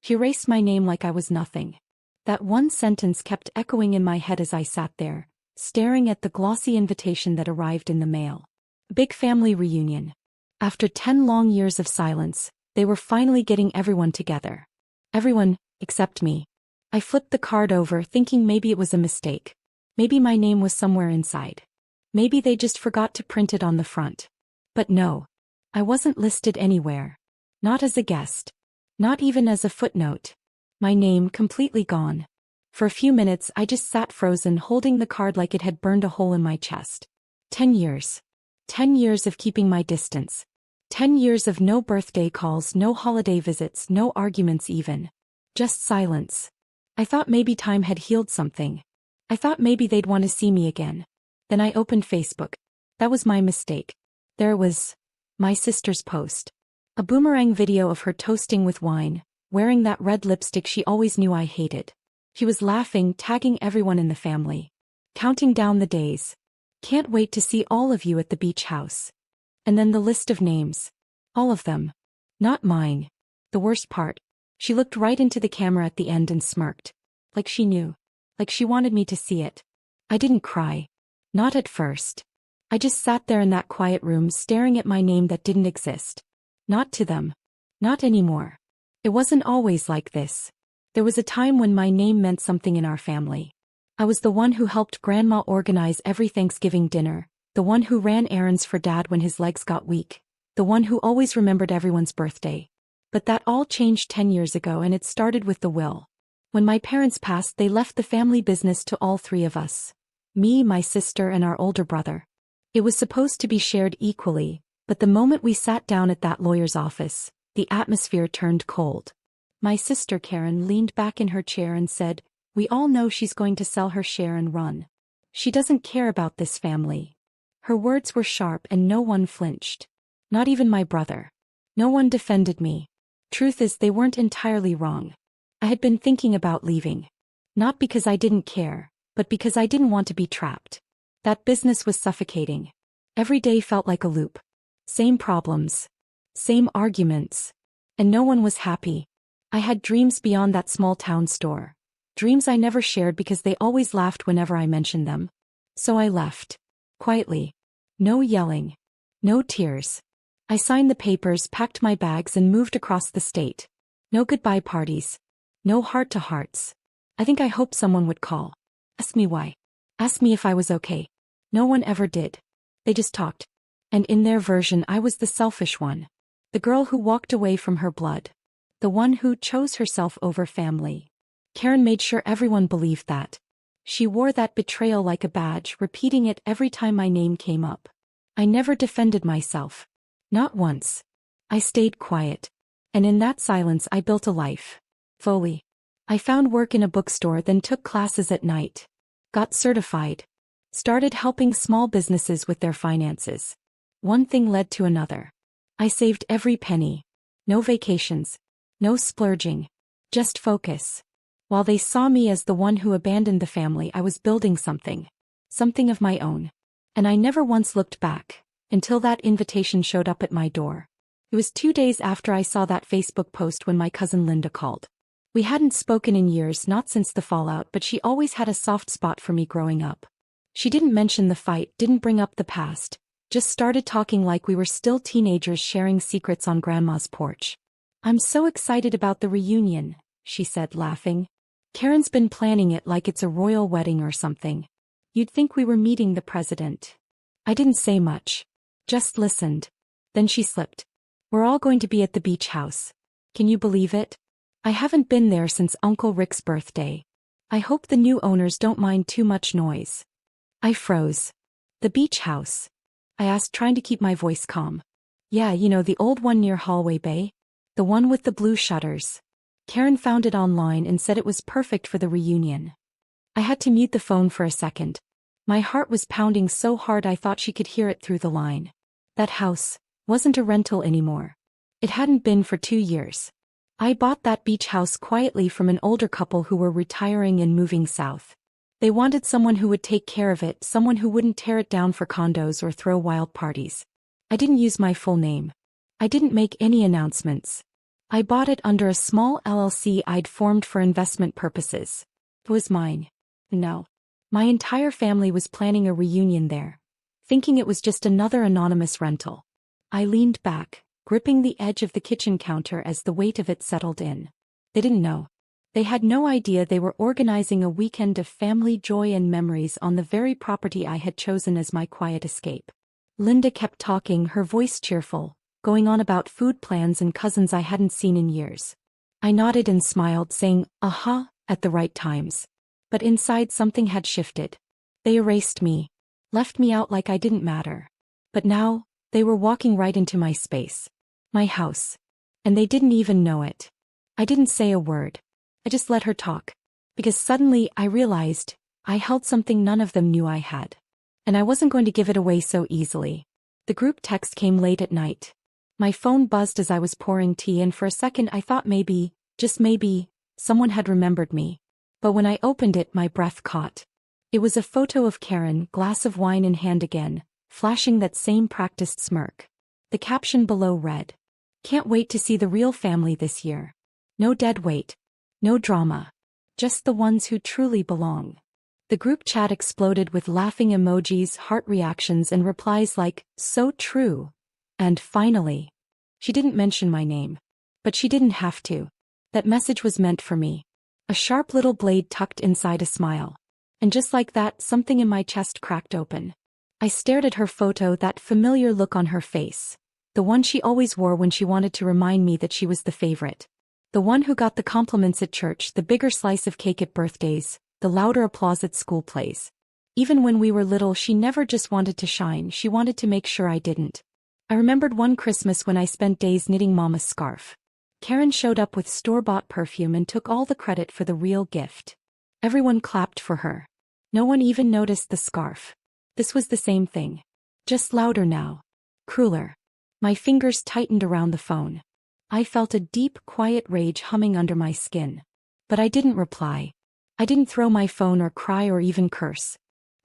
He erased my name like I was nothing. That one sentence kept echoing in my head as I sat there, staring at the glossy invitation that arrived in the mail. Big family reunion. After 10 long years of silence, they were finally getting everyone together. Everyone, except me. I flipped the card over thinking maybe it was a mistake. Maybe my name was somewhere inside. Maybe they just forgot to print it on the front. But no. I wasn't listed anywhere. Not as a guest. Not even as a footnote. My name completely gone. For a few minutes I just sat frozen, holding the card like it had burned a hole in my chest. 10 years. 10 years of keeping my distance. 10 years of no birthday calls, no holiday visits, no arguments even. Just silence. I thought maybe time had healed something. I thought maybe they'd want to see me again. Then I opened Facebook. That was my mistake. There it was. My sister's post. A boomerang video of her toasting with wine, wearing that red lipstick she always knew I hated. She was laughing, tagging everyone in the family. Counting down the days. Can't wait to see all of you at the beach house. And then the list of names. All of them. Not mine. The worst part. She looked right into the camera at the end and smirked. Like she knew. Like she wanted me to see it. I didn't cry. Not at first. I just sat there in that quiet room staring at my name that didn't exist. Not to them. Not anymore. It wasn't always like this. There was a time when my name meant something in our family. I was the one who helped Grandma organize every Thanksgiving dinner, the one who ran errands for Dad when his legs got weak, the one who always remembered everyone's birthday. But that all changed 10 years ago, and it started with the will. When my parents passed, they left the family business to all three of us. Me, my sister, and our older brother. It was supposed to be shared equally, but the moment we sat down at that lawyer's office, the atmosphere turned cold. My sister Karen leaned back in her chair and said, "We all know she's going to sell her share and run. She doesn't care about this family." Her words were sharp and no one flinched. Not even my brother. No one defended me. Truth is, they weren't entirely wrong. I had been thinking about leaving. Not because I didn't care, but because I didn't want to be trapped. That business was suffocating. Every day felt like a loop. Same problems. Same arguments. And no one was happy. I had dreams beyond that small town store. Dreams I never shared because they always laughed whenever I mentioned them. So I left. Quietly. No yelling. No tears. I signed the papers, packed my bags, and moved across the state. No goodbye parties. No heart-to-hearts. I think I hoped someone would call. Ask me why. Ask me if I was okay. No one ever did. They just talked. And in their version I was the selfish one. The girl who walked away from her blood. The one who chose herself over family. Karen made sure everyone believed that. She wore that betrayal like a badge, repeating it every time my name came up. I never defended myself. Not once. I stayed quiet. And in that silence I built a life. Fully. I found work in a bookstore, then took classes at night. Got certified. Started helping small businesses with their finances. One thing led to another. I saved every penny. No vacations. No splurging. Just focus. While they saw me as the one who abandoned the family, I was building something. Something of my own. And I never once looked back, until that invitation showed up at my door. It was 2 days after I saw that Facebook post when my cousin Linda called. We hadn't spoken in years, not since the fallout, but she always had a soft spot for me growing up. She didn't mention the fight, didn't bring up the past, just started talking like we were still teenagers sharing secrets on Grandma's porch. "I'm so excited about the reunion," she said, laughing. "Karen's been planning it like it's a royal wedding or something. You'd think we were meeting the president." I didn't say much. Just listened. Then she slipped. "We're all going to be at the beach house. Can you believe it? I haven't been there since Uncle Rick's birthday. I hope the new owners don't mind too much noise." I froze. "The beach house?" I asked, trying to keep my voice calm. "Yeah, you know, the old one near Hallway Bay? The one with the blue shutters." Karen found it online and said it was perfect for the reunion. I had to mute the phone for a second. My heart was pounding so hard I thought she could hear it through the line. That house wasn't a rental anymore. It hadn't been for 2 years. I bought that beach house quietly from an older couple who were retiring and moving south. They wanted someone who would take care of it, someone who wouldn't tear it down for condos or throw wild parties. I didn't use my full name. I didn't make any announcements. I bought it under a small LLC I'd formed for investment purposes. It was mine. No. My entire family was planning a reunion there, thinking it was just another anonymous rental. I leaned back, gripping the edge of the kitchen counter as the weight of it settled in. They didn't know. They had no idea they were organizing a weekend of family joy and memories on the very property I had chosen as my quiet escape. Linda kept talking, her voice cheerful, going on about food plans and cousins I hadn't seen in years. I nodded and smiled, saying, "Aha," at the right times. But inside something had shifted. They erased me, left me out like I didn't matter. But now, they were walking right into my space. My house. And they didn't even know it. I didn't say a word. I just let her talk. Because suddenly I realized I held something none of them knew I had. And I wasn't going to give it away so easily. The group text came late at night. My phone buzzed as I was pouring tea, and for a second I thought maybe, just maybe, someone had remembered me. But when I opened it, my breath caught. It was a photo of Karen, glass of wine in hand again, flashing that same practiced smirk. The caption below read, "Can't wait to see the real family this year. No dead weight. No drama. Just the ones who truly belong." The group chat exploded with laughing emojis, heart reactions, and replies like, "So true." And finally. She didn't mention my name. But she didn't have to. That message was meant for me. A sharp little blade tucked inside a smile. And just like that, something in my chest cracked open. I stared at her photo, that familiar look on her face. The one she always wore when she wanted to remind me that she was the favorite. The one who got the compliments at church, the bigger slice of cake at birthdays, the louder applause at school plays. Even when we were little, she never just wanted to shine, she wanted to make sure I didn't. I remembered one Christmas when I spent days knitting Mama's scarf. Karen showed up with store-bought perfume and took all the credit for the real gift. Everyone clapped for her. No one even noticed the scarf. This was the same thing. Just louder now. Crueler. My fingers tightened around the phone. I felt a deep, quiet rage humming under my skin. But I didn't reply. I didn't throw my phone or cry or even curse.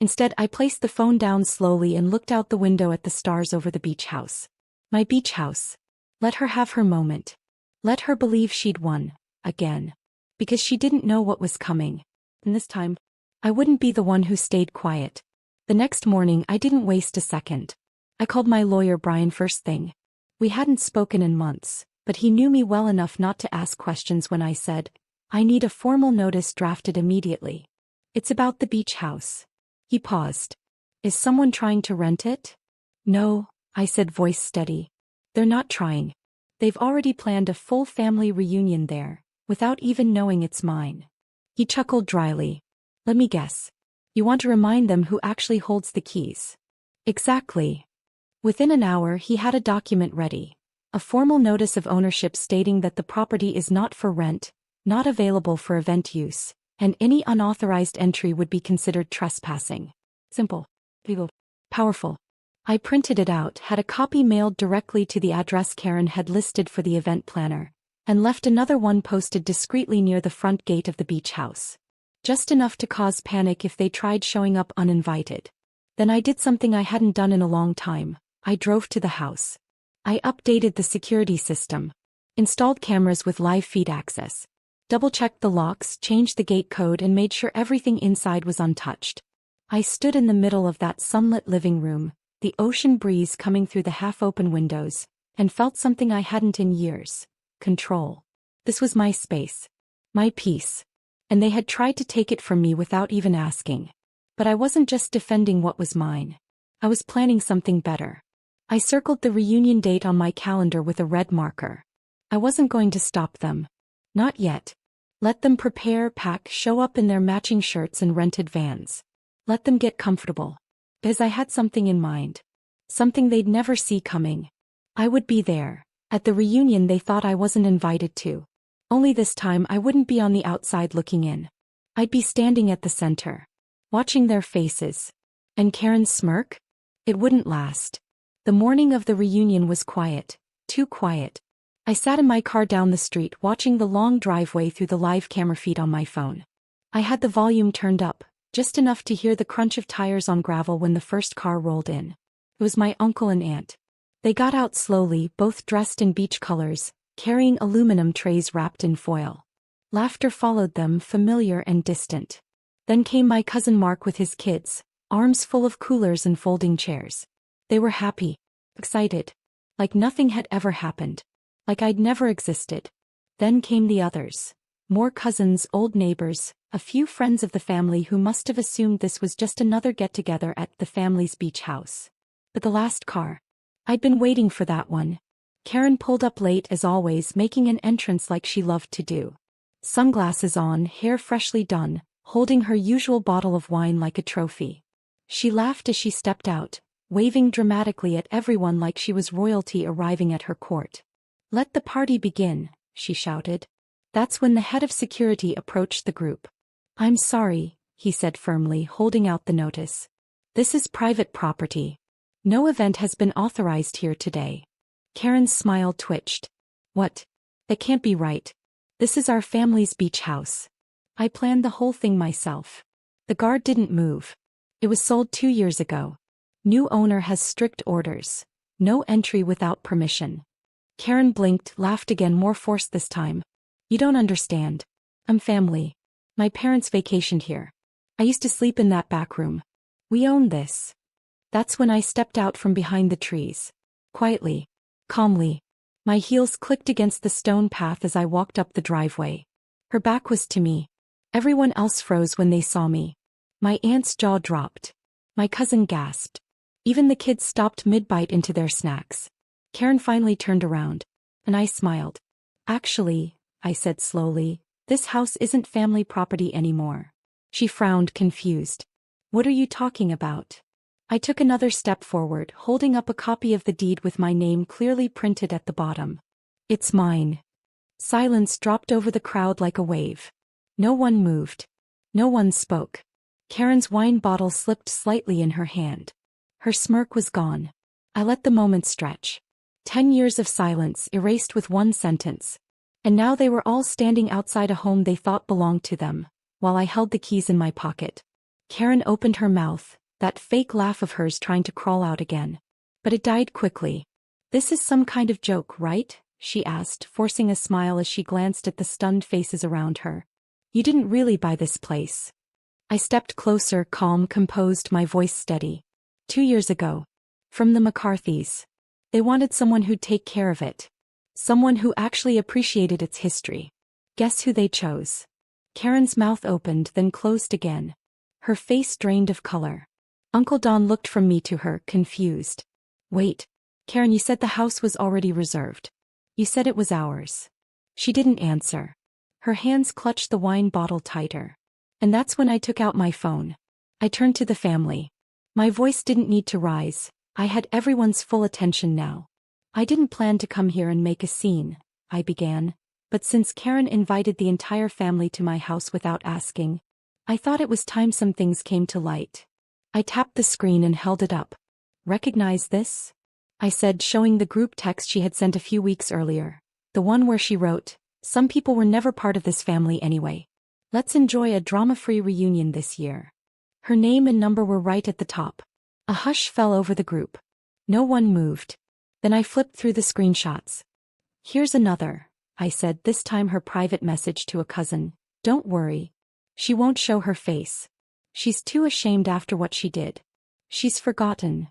Instead, I placed the phone down slowly and looked out the window at the stars over the beach house. My beach house. Let her have her moment. Let her believe she'd won, again. Because she didn't know what was coming. And this time, I wouldn't be the one who stayed quiet. The next morning, I didn't waste a second. I called my lawyer Brian first thing. We hadn't spoken in months, but he knew me well enough not to ask questions when I said, "I need a formal notice drafted immediately. It's about the beach house." He paused. "Is someone trying to rent it?" "No," I said, voice steady. "They're not trying. They've already planned a full family reunion there, without even knowing it's mine." He chuckled dryly. "Let me guess. You want to remind them who actually holds the keys." "Exactly." Within an hour, he had a document ready. A formal notice of ownership stating that the property is not for rent, not available for event use, and any unauthorized entry would be considered trespassing. Simple. Legal. Powerful. I printed it out, had a copy mailed directly to the address Karen had listed for the event planner, and left another one posted discreetly near the front gate of the beach house. Just enough to cause panic if they tried showing up uninvited. Then I did something I hadn't done in a long time. I drove to the house. I updated the security system. Installed cameras with live feed access. Double-checked the locks, changed the gate code, and made sure everything inside was untouched. I stood in the middle of that sunlit living room, the ocean breeze coming through the half-open windows, and felt something I hadn't in years. Control. This was my space. My peace. And they had tried to take it from me without even asking. But I wasn't just defending what was mine. I was planning something better. I circled the reunion date on my calendar with a red marker. I wasn't going to stop them. Not yet. Let them prepare, pack, show up in their matching shirts and rented vans. Let them get comfortable. Because I had something in mind. Something they'd never see coming. I would be there. At the reunion they thought I wasn't invited to. Only this time I wouldn't be on the outside looking in. I'd be standing at the center. Watching their faces. And Karen's smirk? It wouldn't last. The morning of the reunion was quiet. Too quiet. I sat in my car down the street watching the long driveway through the live camera feed on my phone. I had the volume turned up, just enough to hear the crunch of tires on gravel when the first car rolled in. It was my uncle and aunt. They got out slowly, both dressed in beach colors, carrying aluminum trays wrapped in foil. Laughter followed them, familiar and distant. Then came my cousin Mark with his kids, arms full of coolers and folding chairs. They were happy, excited, like nothing had ever happened, like I'd never existed. Then came the others. More cousins, old neighbors, a few friends of the family who must have assumed this was just another get-together at the family's beach house. But the last car. I'd been waiting for that one. Karen pulled up late as always, making an entrance like she loved to do. Sunglasses on, hair freshly done, holding her usual bottle of wine like a trophy. She laughed as she stepped out, waving dramatically at everyone like she was royalty arriving at her court. "Let the party begin," she shouted. That's when the head of security approached the group. "I'm sorry," he said firmly, holding out the notice. "This is private property. No event has been authorized here today." Karen's smile twitched. "What? That can't be right. This is our family's beach house. I planned the whole thing myself." The guard didn't move. "It was sold 2 years ago. New owner has strict orders. No entry without permission." Karen blinked, laughed again, more forced this time. "You don't understand. I'm family. My parents vacationed here. I used to sleep in that back room. We own this." That's when I stepped out from behind the trees. Quietly. Calmly. My heels clicked against the stone path as I walked up the driveway. Her back was to me. Everyone else froze when they saw me. My aunt's jaw dropped. My cousin gasped. Even the kids stopped mid-bite into their snacks. Karen finally turned around. And I smiled. "Actually," I said slowly, "this house isn't family property anymore." She frowned, confused. "What are you talking about?" I took another step forward, holding up a copy of the deed with my name clearly printed at the bottom. "It's mine." Silence dropped over the crowd like a wave. No one moved. No one spoke. Karen's wine bottle slipped slightly in her hand. Her smirk was gone. I let the moment stretch. 10 years of silence erased with one sentence. And now they were all standing outside a home they thought belonged to them, while I held the keys in my pocket. Karen opened her mouth, that fake laugh of hers trying to crawl out again. But it died quickly. "This is some kind of joke, right?" she asked, forcing a smile as she glanced at the stunned faces around her. "You didn't really buy this place." I stepped closer, calm, composed, my voice steady. 2 years ago. From the McCarthys. They wanted someone who'd take care of it. Someone who actually appreciated its history. Guess who they chose? Karen's mouth opened, then closed again. Her face drained of color. Uncle Don looked from me to her, confused. "Wait. Karen, you said the house was already reserved. You said it was ours." She didn't answer. Her hands clutched the wine bottle tighter. And that's when I took out my phone. I turned to the family. My voice didn't need to rise. I had everyone's full attention now. "I didn't plan to come here and make a scene," I began, "but since Karen invited the entire family to my house without asking, I thought it was time some things came to light." I tapped the screen and held it up. "Recognize this?" I said, showing the group text she had sent a few weeks earlier. The one where she wrote, "Some people were never part of this family anyway. Let's enjoy a drama-free reunion this year." Her name and number were right at the top. A hush fell over the group. No one moved. Then I flipped through the screenshots. "Here's another," I said, this time her private message to a cousin. "Don't worry. She won't show her face. She's too ashamed after what she did. She's forgotten."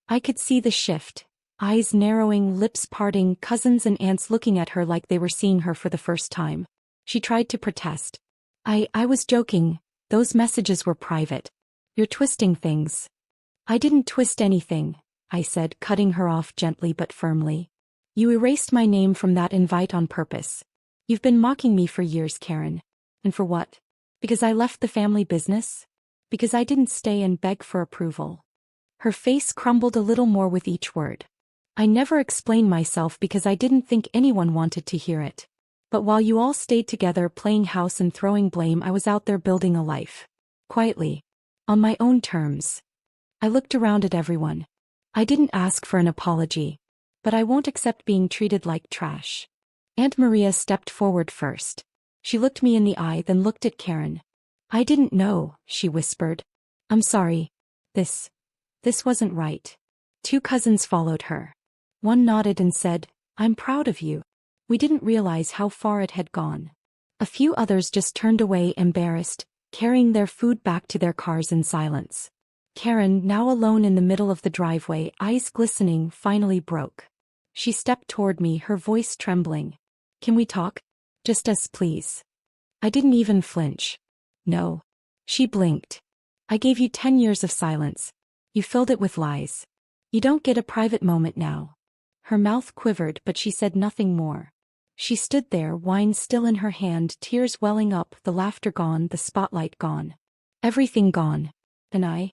I could see the shift. Eyes narrowing, lips parting, cousins and aunts looking at her like they were seeing her for the first time. She tried to protest. I was joking. Those messages were private. You're twisting things." "I didn't twist anything," I said, cutting her off gently but firmly. "You erased my name from that invite on purpose. You've been mocking me for years, Karen. And for what? Because I left the family business? Because I didn't stay and beg for approval?" Her face crumbled a little more with each word. "I never explained myself because I didn't think anyone wanted to hear it. But while you all stayed together playing house and throwing blame, I was out there building a life. Quietly. On my own terms." I looked around at everyone. I didn't ask for an apology. But I won't accept being treated like trash. Aunt Maria stepped forward first. She looked me in the eye, then looked at Karen. "I didn't know," she whispered. "I'm sorry. This wasn't right." 2 cousins followed her. One nodded and said, "I'm proud of you." We didn't realize how far it had gone. A few others just turned away embarrassed, carrying their food back to their cars in silence. Karen, now alone in the middle of the driveway, eyes glistening, finally broke. She stepped toward me, her voice trembling. "Can we talk? Just us, please." I didn't even flinch. "No." She blinked. "I gave you 10 years of silence. You filled it with lies. You don't get a private moment now." Her mouth quivered, but she said nothing more. She stood there, wine still in her hand, tears welling up, the laughter gone, the spotlight gone. Everything gone. And I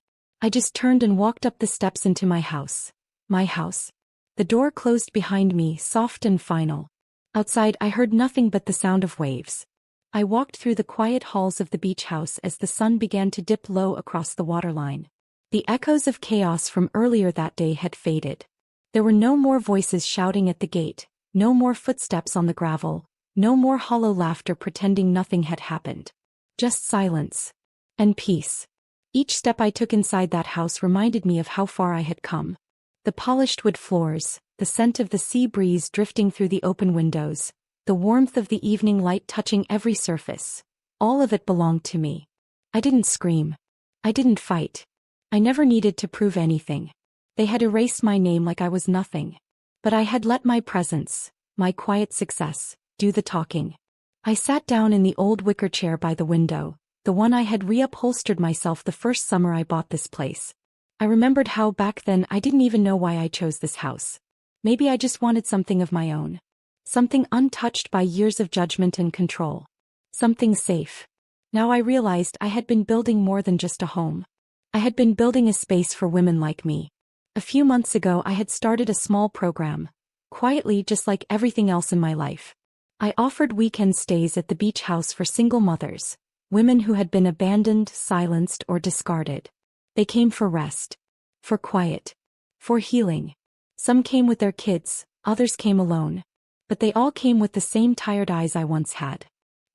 just turned and walked up the steps into my house. My house. The door closed behind me, soft and final. Outside I heard nothing but the sound of waves. I walked through the quiet halls of the beach house as the sun began to dip low across the waterline. The echoes of chaos from earlier that day had faded. There were no more voices shouting at the gate, no more footsteps on the gravel, no more hollow laughter pretending nothing had happened. Just silence. And peace. Each step I took inside that house reminded me of how far I had come. The polished wood floors, the scent of the sea breeze drifting through the open windows, the warmth of the evening light touching every surface. All of it belonged to me. I didn't scream. I didn't fight. I never needed to prove anything. They had erased my name like I was nothing. But I had let my presence, my quiet success, do the talking. I sat down in the old wicker chair by the window, the one I had reupholstered myself the first summer I bought this place. I remembered how back then I didn't even know why I chose this house. Maybe I just wanted something of my own. Something untouched by years of judgment and control. Something safe. Now I realized I had been building more than just a home. I had been building a space for women like me. A few months ago I had started a small program. Quietly, just like everything else in my life. I offered weekend stays at the beach house for single mothers. Women who had been abandoned, silenced, or discarded. They came for rest. For quiet. For healing. Some came with their kids, others came alone. But they all came with the same tired eyes I once had.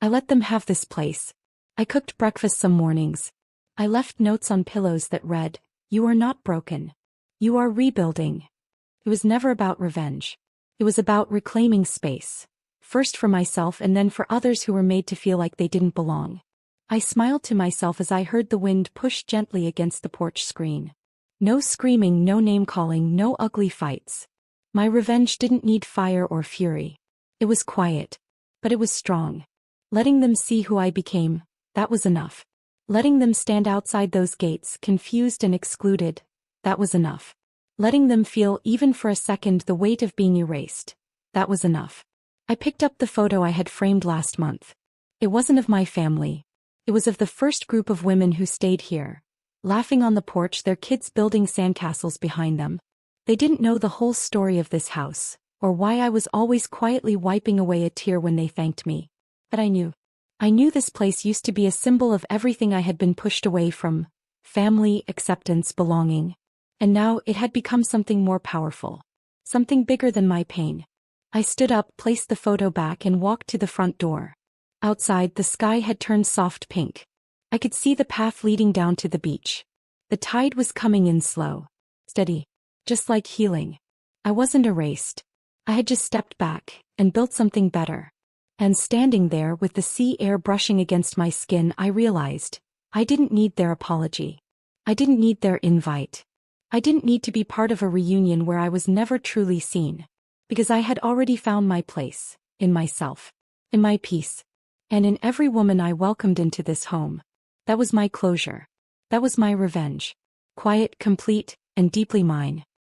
I let them have this place. I cooked breakfast some mornings. I left notes on pillows that read, "You are not broken. You are rebuilding." It was never about revenge. It was about reclaiming space. First for myself and then for others who were made to feel like they didn't belong. I smiled to myself as I heard the wind push gently against the porch screen. No screaming, no name-calling, no ugly fights. My revenge didn't need fire or fury. It was quiet. But it was strong. Letting them see who I became, that was enough. Letting them stand outside those gates, confused and excluded, that was enough. Letting them feel, even for a second, the weight of being erased, that was enough. I picked up the photo I had framed last month. It wasn't of my family. It was of the first group of women who stayed here, laughing on the porch, their kids building sandcastles behind them. They didn't know the whole story of this house, or why I was always quietly wiping away a tear when they thanked me. But I knew. I knew this place used to be a symbol of everything I had been pushed away from: family, acceptance, belonging. And now it had become something more powerful. Something bigger than my pain. I stood up, placed the photo back, and walked to the front door. Outside, the sky had turned soft pink. I could see the path leading down to the beach. The tide was coming in slow. Steady. Just like healing. I wasn't erased. I had just stepped back and built something better. And standing there with the sea air brushing against my skin, I realized I didn't need their apology. I didn't need their invite. I didn't need to be part of a reunion where I was never truly seen. Because I had already found my place, in myself, in my peace, and in every woman I welcomed into this home. That was my closure. That was my revenge. Quiet, complete, and deeply mine.